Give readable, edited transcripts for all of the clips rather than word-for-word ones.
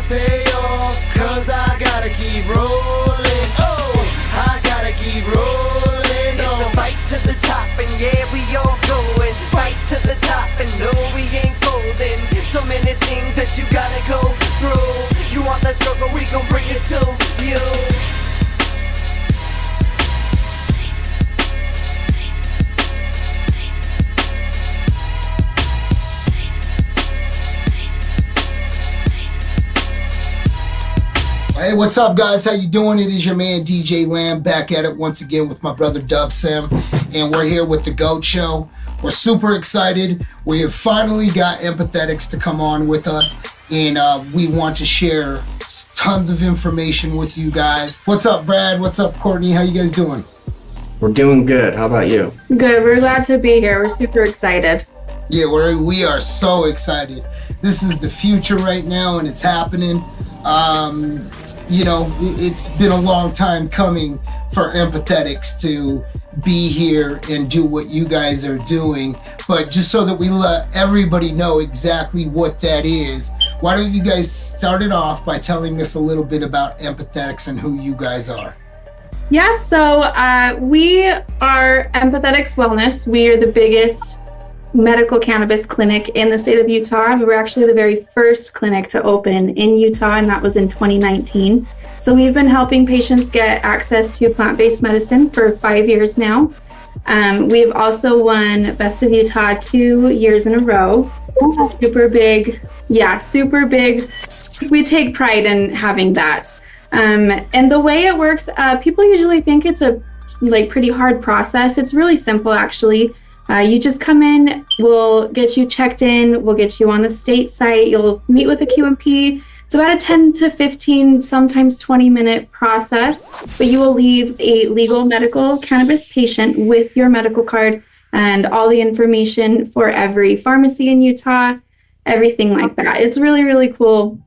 pay off, cause I gotta keep rolling. Oh, I gotta keep rolling. It's a fight to the top, and yeah, we all going. Fight to the top, and no, we ain't golden. So many things that you gotta go through. You want that struggle, we gon' bring it to you. Hey, what's up, guys? How you doing? It is your man DJ Lamb back at it once again with my brother Dub Sim, and we're here with the GOAT Show. We're super excited. We have finally got Empathetix to come on with us, and we want to share tons of information with you guys. What's up, Brad? What's up, Courtney? How you guys doing? We're doing good. How about you? Good. We're glad to be here. We're super excited. Yeah, we are so excited. This is the future right now, and it's happening. You know, it's been a long time coming for Empathetix to be here and do what you guys are doing. But just so that we let everybody know exactly what that is, why don't you guys start it off by telling us a little bit about Empathetix and who you guys are? Yeah, so we are Empathetix Wellness. We are the biggest medical cannabis clinic in the state of Utah. We were actually the very first clinic to open in Utah, and that was in 2019. So we've been helping patients get access to plant-based medicine for 5 years now. We've also won Best of Utah 2 years in a row. It's a super big. We take pride in having that. And the way it works, people usually think it's a pretty hard process. It's really simple, actually. You just come in, we'll get you checked in, we'll get you on the state site, you'll meet with a QMP. It's about a 10 to 15, sometimes 20-minute process, but you will leave a legal medical cannabis patient with your medical card and all the information for every pharmacy in Utah, everything like that. It's really, really cool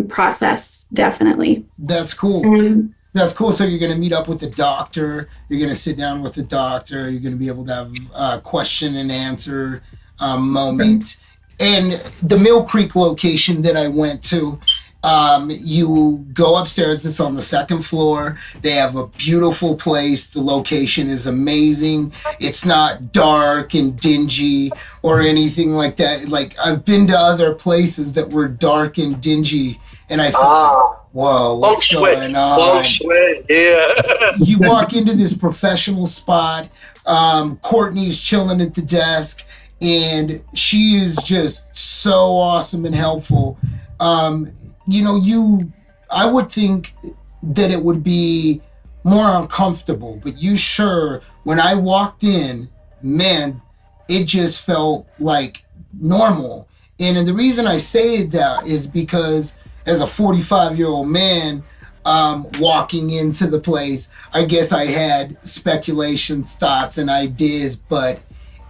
process, definitely. That's cool. That's cool. So you're going to meet up with the doctor. You're going to sit down with the doctor. You're going to be able to have a question and answer moment. And the Millcreek location that I went to, you go upstairs. It's on the second floor. They have a beautiful place. The location is amazing. It's not dark and dingy or anything like that. Like, I've been to other places that were dark and dingy, and I felt whoa, what's going on? Long sweat, yeah. You walk into this professional spot. Courtney's chilling at the desk, and she is just so awesome and helpful. You know, I would think that it would be more uncomfortable, but you sure, when I walked in, man, it just felt like normal. And the reason I say that is because as a 45-year-old man walking into the place, I guess I had speculations, thoughts, and ideas, but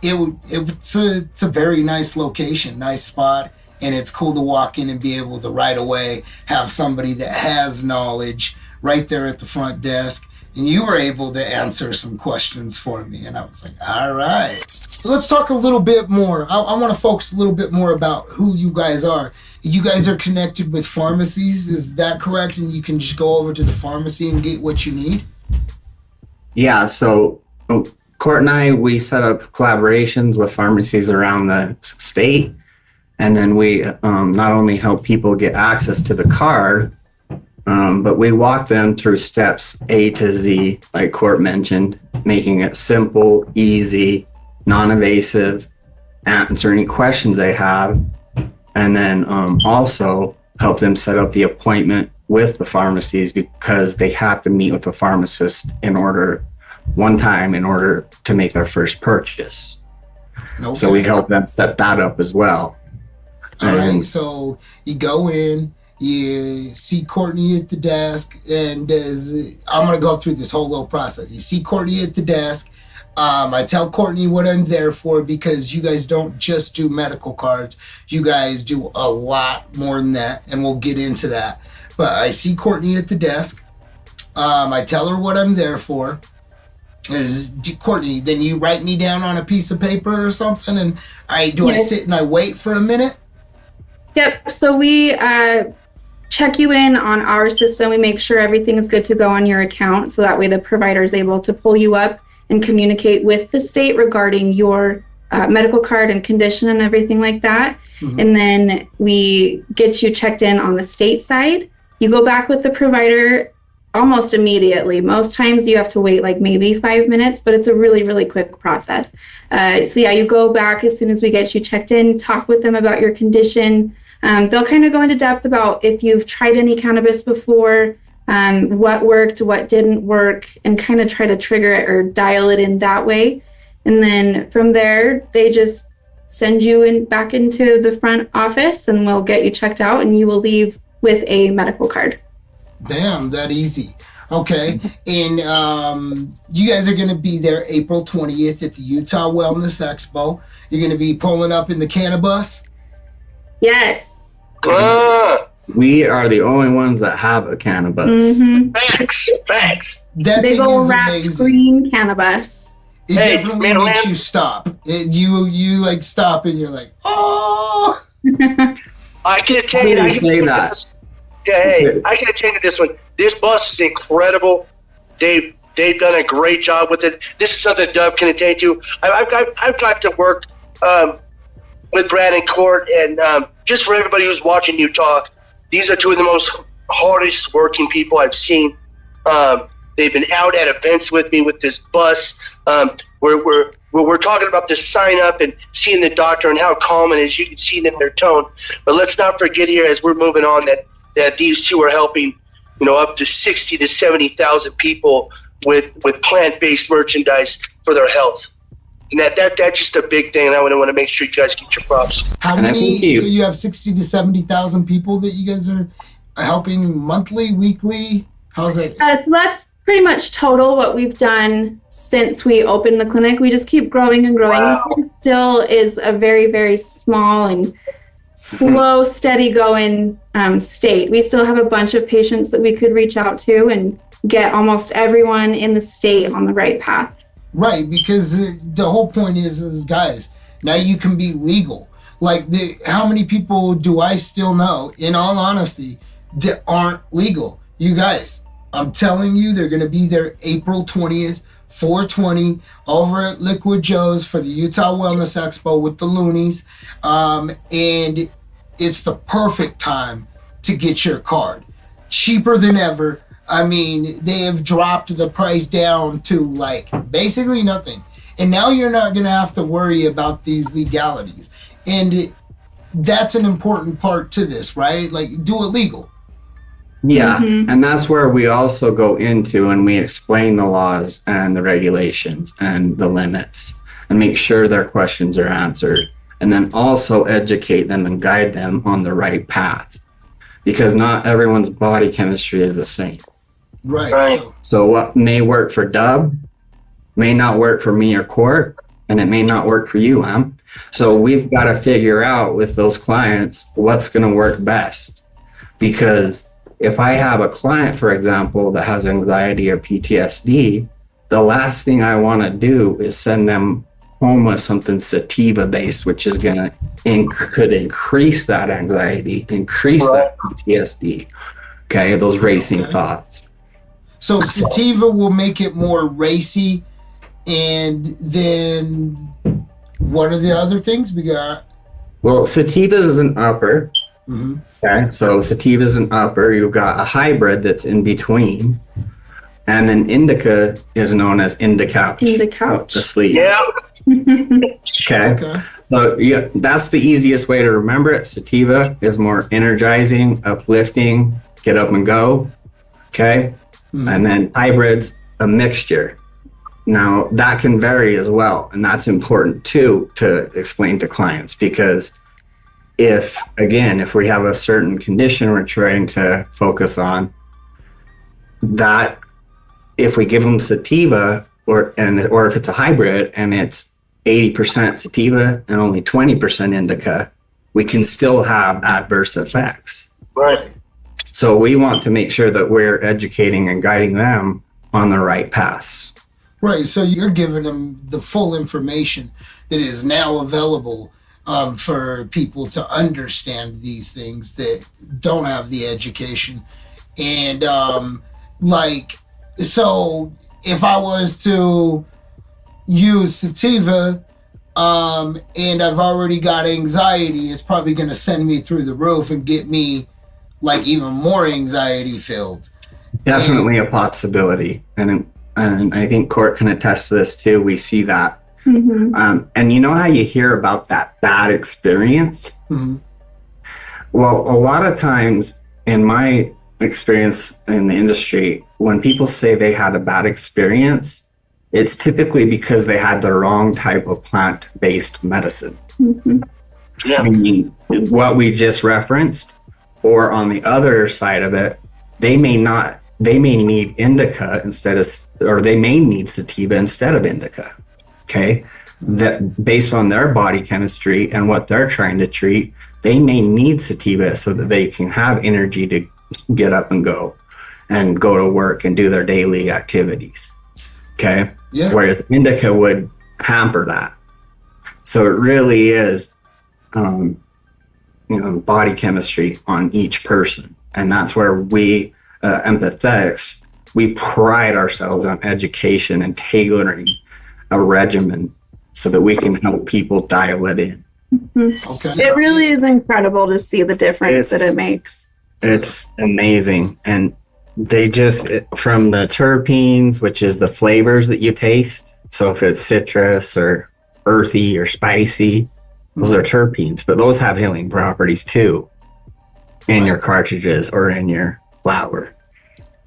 it's a very nice location, nice spot, and it's cool to walk in and be able to right away have somebody that has knowledge right there at the front desk, and you were able to answer some questions for me, and I was like, all right. So let's talk a little bit more. I want to focus a little bit more about who you guys are. You guys are connected with pharmacies, is that correct? And you can just go over to the pharmacy and get what you need? Yeah, so Court and I, we set up collaborations with pharmacies around the state, and then we not only help people get access to the card, but we walk them through steps A to Z, like Court mentioned, making it simple, easy, non-invasive, answer any questions they have, and then also help them set up the appointment with the pharmacies, because they have to meet with a pharmacist one time in order to make their first purchase. Okay. So we help them set that up as well. All right, so you go in, you see Courtney at the desk, and I'm going to go through this whole little process. You see Courtney at the desk. I tell Courtney what I'm there for, because you guys don't just do medical cards. You guys do a lot more than that, and we'll get into that. But I see Courtney at the desk. I tell her what I'm there for. Courtney, then you write me down on a piece of paper or something, and I sit and I wait for a minute? Yep. So we check you in on our system. We make sure everything is good to go on your account. So that way the provider is able to pull you up and communicate with the state regarding your medical card and condition and everything like that. Mm-hmm. And then we get you checked in on the state side. You go back with the provider almost immediately. Most times you have to wait like maybe 5 minutes, but it's a really, really quick process. So yeah, you go back as soon as we get you checked in, talk with them about your condition. They'll kind of go into depth about if you've tried any cannabis before, what worked, what didn't work, and kind of try to trigger it or dial it in that way. And then from there, they just send you back into the front office and we'll get you checked out and you will leave with a medical card. Damn, that easy. Okay. And you guys are going to be there April 20th at the Utah Wellness Expo. You're going to be pulling up in the cannabis? Yes. We are the only ones that have a cannabis. Mm-hmm. Facts. That Big thing old is wrapped amazing. green cannabis. It definitely makes you stop. You like stop and you're like, oh. I can attend I didn't say that. Yeah, hey, I can attend to this one. This bus is incredible. They've done a great job with it. This is something Dub can attend to. I've got to work with Brad and Court, and just for everybody who's watching Utah, these are two of the most hardest working people I've seen. They've been out at events with me with this bus. We're talking about the sign up and seeing the doctor and how calm it is. You can see it in their tone. But let's not forget here as we're moving on that these two are helping, up to 60 to 70,000 people with plant-based merchandise for their health. And that's just a big thing. And I want to make sure you guys get your props. How many? So you have 60 to 70,000 people that you guys are helping monthly, weekly? How's it? So that's pretty much total what we've done since we opened the clinic. We just keep growing and growing. Wow. It still is a very, very small and slow, steady going state. We still have a bunch of patients that we could reach out to and get almost everyone in the state on the right path. Right, because the whole point is guys, now you can be legal. Like, how many people do I still know, in all honesty, that aren't legal? You guys, I'm telling you, they're going to be there April 20th, 420, over at Liquid Joe's for the Utah Wellness Expo with the Luniz. And it's the perfect time to get your card. Cheaper than ever. I mean, they have dropped the price down to like basically nothing. And now you're not going to have to worry about these legalities. And that's an important part to this, right? Like, do it legal. Yeah, Mm-hmm. and that's where we also go into and we explain the laws and the regulations and the limits and make sure their questions are answered, and then also educate them and guide them on the right path, because not everyone's body chemistry is the same. Right. So what may work for Dub may not work for me or Court, and it may not work for you, Em. So we've got to figure out with those clients what's going to work best, because if I have a client, for example, that has anxiety or PTSD, the last thing I want to do is send them home with something sativa based, which is going to could increase that anxiety, increase that PTSD. Okay, those racing thoughts. So sativa will make it more racy, and then what are the other things we got? Well, sativa is an upper. Mm-hmm. Okay, so sativa is an upper. You've got a hybrid that's in between, and then indica is known as indica. The sleep. Yeah. Okay. So yeah, that's the easiest way to remember it. Sativa is more energizing, uplifting, get up and go. Okay. And then hybrids, a mixture. Now that can vary as well. And that's important too to explain to clients, because if we have a certain condition we're trying to focus on, that if we give them sativa or if it's a hybrid and it's 80% sativa and only 20% indica, we can still have adverse effects. Right. So we want to make sure that we're educating and guiding them on the right paths. Right, so you're giving them the full information that is now available for people to understand these things that don't have the education. And so if I was to use sativa, and I've already got anxiety, it's probably going to send me through the roof and get me like even more anxiety filled. Definitely a possibility. And I think Court can attest to this too. We see that. Mm-hmm. And you know how you hear about that bad experience? Mm-hmm. Well, a lot of times in my experience in the industry, when people say they had a bad experience, it's typically because they had the wrong type of plant-based medicine. Mm-hmm. Yeah. I mean, what we just referenced, or on the other side of it, they may need indica instead of, or they may need sativa instead of indica. Okay. That based on their body chemistry and what they're trying to treat, they may need sativa so that they can have energy to get up and go to work and do their daily activities. Okay. Yeah. Whereas indica would hamper that. So it really is, body chemistry on each person. And that's where we, Empathetix, we pride ourselves on education and tailoring a regimen so that we can help people dial it in. Mm-hmm. Okay. It really is incredible to see the difference that it makes. It's amazing. And they just, from the terpenes, which is the flavors that you taste. So if it's citrus or earthy or spicy, those are terpenes, but those have healing properties too in your cartridges or in your flower.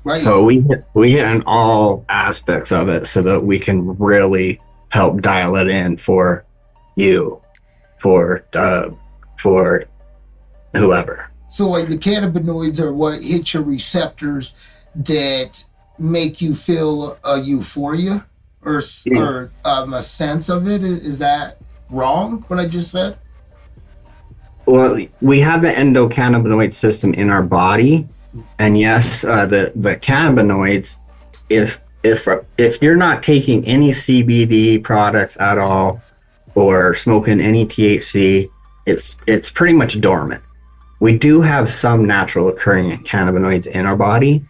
Right. So we hit on all aspects of it so that we can really help dial it in for you, for Doug, for whoever. So like the cannabinoids are what hit your receptors that make you feel a euphoria or a sense of it. Is that wrong, what I just said? Well, we have the endocannabinoid system in our body, and yes, the cannabinoids. If you're not taking any CBD products at all, or smoking any THC, it's pretty much dormant. We do have some natural occurring cannabinoids in our body,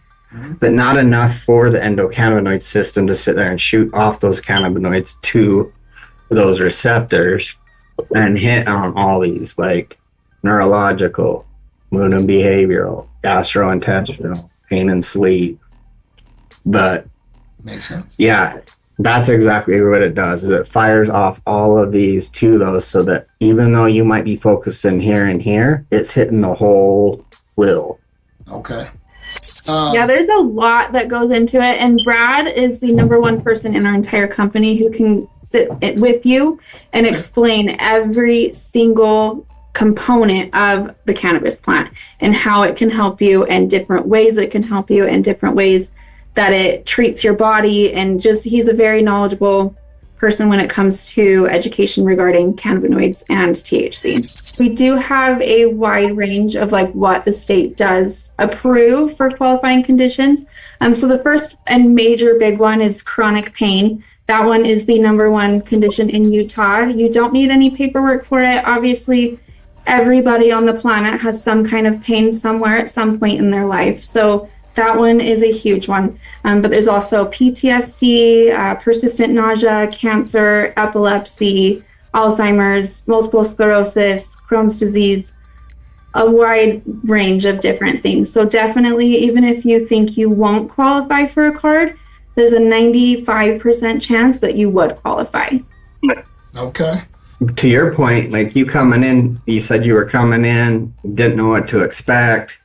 but not enough for the endocannabinoid system to sit there and shoot off those cannabinoids to those receptors and hit on all these like neurological, mood and behavioral, gastrointestinal, pain and sleep. But Makes sense. yeah, that's exactly what it does, is it fires off all of these to those so that even though you might be focused in here and here, it's hitting the whole wheel. Okay. Yeah, there's a lot that goes into it, and Brad is the number one person in our entire company who can sit with you and explain every single component of the cannabis plant and how it can help you and different ways it can help you and different ways that it treats your body. And just, he's a very knowledgeable person when it comes to education regarding cannabinoids and THC. We do have a wide range of like what the state does approve for qualifying conditions. So the first and major big one is chronic pain. That one is the number one condition in Utah. You don't need any paperwork for it. Obviously, everybody on the planet has some kind of pain somewhere at some point in their life. So that one is a huge one. But there's also PTSD, persistent nausea, cancer, epilepsy, Alzheimer's, multiple sclerosis, Crohn's disease, a wide range of different things. So definitely, even if you think you won't qualify for a card, there's a 95% chance that you would qualify. Okay. To your point, like you coming in, you said you were coming in, didn't know what to expect.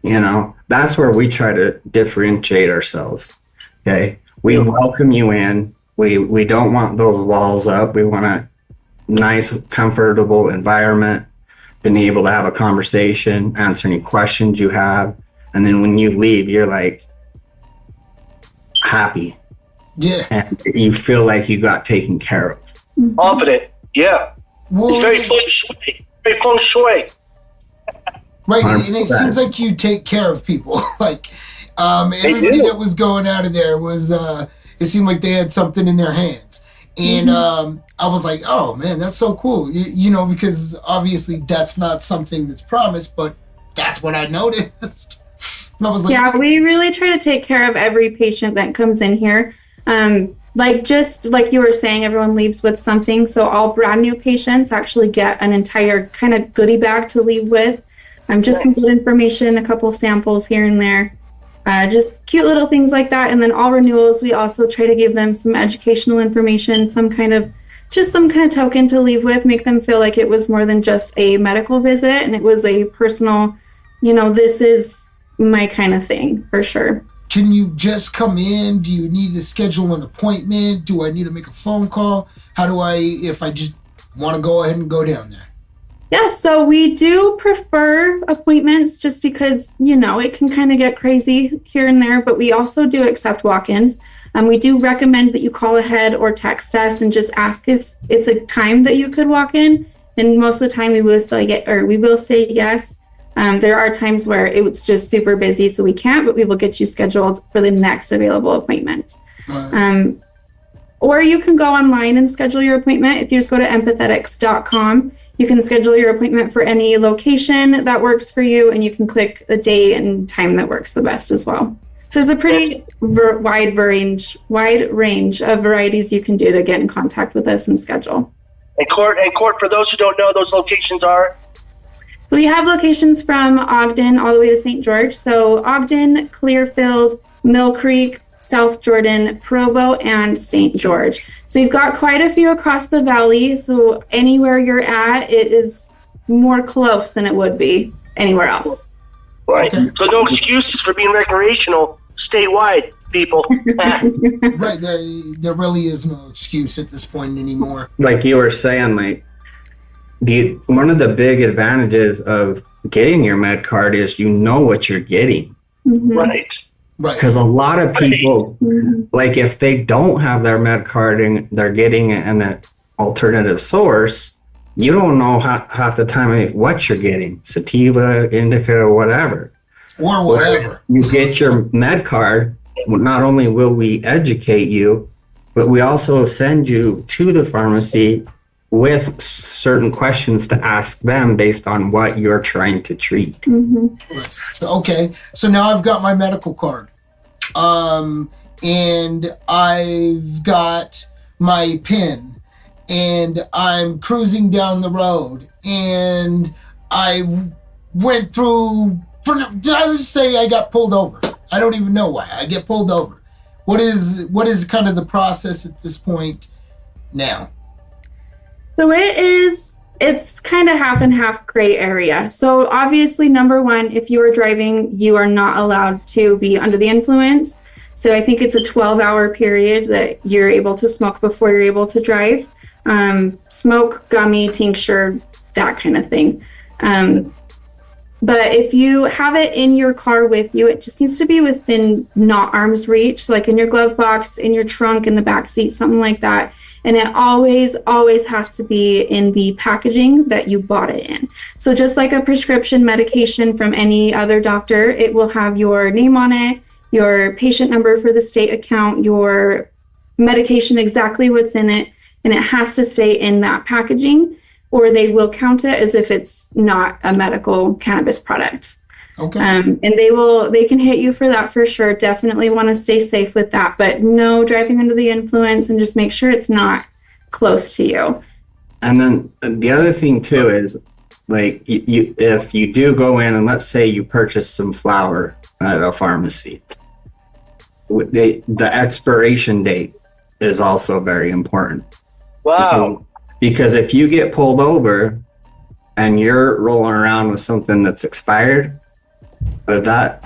You know, that's where we try to differentiate ourselves. Okay. We welcome you in. We don't want those walls up. We want a nice, comfortable environment, being able to have a conversation, answer any questions you have. And then when you leave, you're like happy. Yeah. And you feel like you got taken care of. Confident. Yeah. Well, It's very feng shui. Very feng shui. right, and it 100%. seems like you take care of people. Like everybody do. that was going out of there was it seemed like they had something in their hands. And I was like, oh man, that's so cool. You know, because obviously that's not something that's promised, but that's what I noticed. And I was like, yeah, we really try to take care of every patient that comes in here. Like just like you were saying, everyone leaves with something. So all brand new patients actually get an entire kind of goodie bag to leave with. Just some good information, a couple samples here and there. Just cute little things like that. And then all renewals, we also try to give them some educational information, some kind of token to leave with, make them feel like it was more than just a medical visit and it was a personal, you know, this is my kind of thing for sure. Can you just come in? Do you need to schedule an appointment? Do I need to make a phone call? How do I, if I just want to go ahead and go down there? Yeah, so we do prefer appointments just because, you know, it can kind of get crazy here and there, but we also do accept walk-ins. We do recommend that you call ahead or text us and just ask if it's a time that you could walk in. And most of the time we will say yes. There are times where it's just super busy, so we can't, but we will get you scheduled for the next available appointment. Or you can go online and schedule your appointment. If you just go to empathetix.com, you can schedule your appointment for any location that works for you, and you can click the day and time that works the best as well. So there's a pretty wide range of varieties you can do to get in contact with us and schedule. And Court, for those who don't know, those locations are? We have locations from Ogden all the way to St. George. So Ogden, Clearfield, Millcreek, South Jordan, Provo, and St. George. So we've got quite a few across the valley. So anywhere you're at, it is more close than it would be anywhere else. Right. Okay. So no excuses for being recreational statewide, people. Right. There really is no excuse at this point anymore. Like you were saying, like one of the big advantages of getting your med card is you know what you're getting. Mm-hmm. Right. Right. Because a lot of people, like if they don't have their med card and they're getting an alternative source, you don't know half the time what you're getting, sativa, indica, or whatever. Or whatever. You get your med card, not only will we educate you, but we also send you to the pharmacy with certain questions to ask them based on what you're trying to treat. Mm-hmm. Okay, so now I've got my medical card. And I've got my PIN. And I'm cruising down the road. And I went through, let's say I got pulled over. I don't even know why. I get pulled over. What is kind of the process at this point now? So it's kind of half and half gray area. So obviously, number one, if you are driving, you are not allowed to be under the influence. So I think it's a 12-hour period that you're able to smoke before you're able to drive. Smoke, gummy, tincture, that kind of thing. But if you have it in your car with you, it just needs to be within not arm's reach, so like in your glove box, in your trunk, in the back seat, something like that. And it always has to be in the packaging that you bought it in. So just like a prescription medication from any other doctor, it will have your name on it, your patient number for the state account, your medication, exactly what's in it, and it has to stay in that packaging, or they will count it as if it's not a medical cannabis product. Okay. And they can hit you for that for sure. Definitely want to stay safe with that, but no driving under the influence, and just make sure it's not close to you. And then the other thing too is, like, you if you do go in and let's say you purchase some flour at a pharmacy, the expiration date is also very important. Wow. Because if you get pulled over and you're rolling around with something that's expired, but that